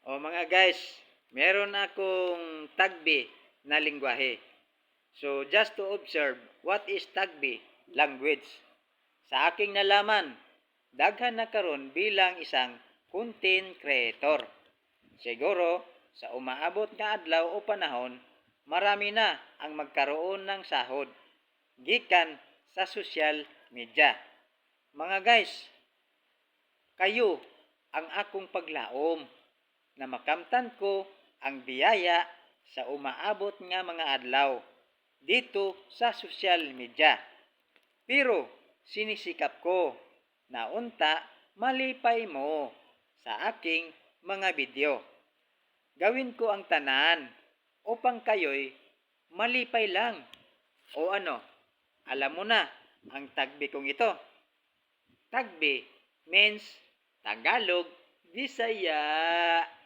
O mga guys, meron akong tagbi na lingwahe. So just to observe, what is tagbi language? Sa aking nalaman, daghan na karon bilang isang content creator. Siguro, sa umaabot nga adlaw o panahon, marami na ang magkaroon ng sahod gikan sa social media. Mga guys, kayo ang akong paglaom na makamtan ko ang biyaya sa umaabot nga mga adlaw dito sa social media. Pero sinisikap ko na unta malipay mo sa aking mga video. Gawin ko ang tanan upang kayo'y malipay lang. O ano, alam mo na ang tagbi kong ito. Tagbi means Tagalog, Bisaya.